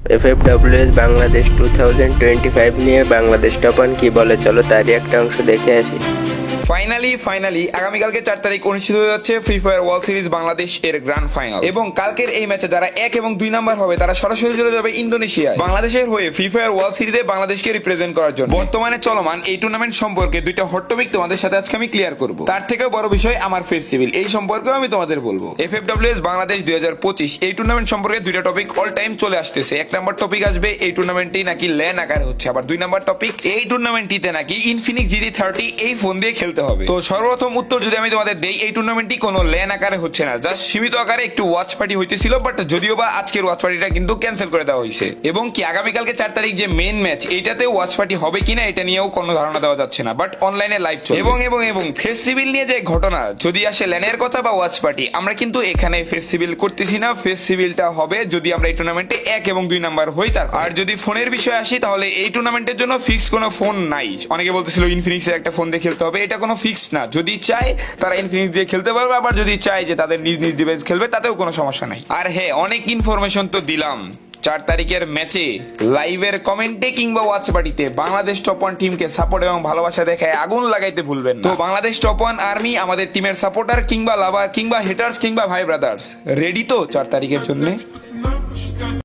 FFWS Bangladesh 2025 নিয়ে বাংলাদেশ টপান কি বলে, চলো তারই একটা অংশ দেখে আসি। ফাইনালি আগামীকালকে 4 তারিখ অনুষ্ঠিত হয়ে যাচ্ছে free fire world series Bangladesh এর গ্র্যান্ড ফাইনাল। এবং কালকের এই ম্যাচে যারা 1 এবং 2 নাম্বার হবে তারা সরাসরি চলে যাবে ইন্দোনেশিয়ায় বাংলাদেশের হয়ে ফ্রি ফায়ার ওয়ার্ল্ড সিরিজে বাংলাদেশকে রিপ্রেজেন্ট করার জন্য। বর্তমানে চলমান এই টুর্নামেন্ট সম্পর্কে দুইটা হট টপিক তোমাদের সাথে আজকে আমি ক্লিয়ার করব। তার থেকেও বড় বিষয় আমার ফেস সিভিল, এই সম্পর্কেও আমি তোমাদের বলবো। এফএফডব্লিউএস বাংলাদেশ 2025 এই টুর্নামেন্ট সম্পর্কে দুইটা টপিক অল টাইম চলে আসতেছে। 1 নাম্বার টপিক আসবে এই টুর্নামেন্টটি নাকি ল্যান আকারে হচ্ছে, আবার 2 নাম্বার টপিক এই টুর্নামেন্টটিতে নাকি ইনফিনিক্স GT30 এই ফোন দিয়ে খেলতে হবে। তো সর্বপ্রথম উত্তর যদি আমি তোমাদের দেই, এই টুর্নামেন্টটি কোনো ল্যান আকারে হচ্ছে না, জাস্ট সীমিত আকারে একটু ওয়াচ পার্টি হইতেছিল, বাট যদিও বা আজকের ওয়াচ পার্টিটা কিন্তু ক্যান্সেল করে দেওয়া হয়েছে। এবং কি আগামীকালকে 4 তারিখ যে মেইন ম্যাচ, এইটাতে ওয়াচ পার্টি হবে কিনা এটা নিয়েও কোনো ধারণা দেওয়া যাচ্ছে না, বাট অনলাইনে লাইভ চলবে। এবং ফেস সিভিল নিয়ে যে ঘটনা, যদি আসে ল্যানের কথা বা ওয়াচ পার্টি, আমরা কিন্তু এখানে ফেস সিভিল করতেছি না। ফেস সিভিলটা হবে যদি আমরা এই টুর্নামেন্টে 1 এবং 2 নাম্বার হই। তার আর যদি ফোনের বিষয়ে আসি, তাহলে এই টুর্নামেন্টের জন্য ফিক্স কোনো ফোন নাই। অনেকে বলতেছিল ইনফিনিক্সের একটা ফোন দিয়ে খেলতে হবে, এটা কোনো ফিক্স না। যদি চায় তারা ইনফিনিক্স দিয়ে খেলতে পারবে, আবার যদি চায় যে তাদের নিজ নিজ ডিভাইস খেলবে, তাতেও কোনো সমস্যা নাই। আর হ্যাঁ, অনেক ইনফরমেশন তো দিলাম। 4 তারিখের ম্যাচে লাইভের কমেন্টে কিংবা ওয়াচ পার্টিতে বাংলাদেশ টপ 1 টিমকে সাপোর্ট এবং ভালোবাসা দেখায় আগুন লাগাইতে ভুলবেন না। তো বাংলাদেশ টপ 1 আর্মি আমাদের টিমের সাপোর্টার কিংবা লাভার কিংবা হেটার্স কিংবা ভাই ব্রাদার্স রেডি তো 4 তারিখের জন্য?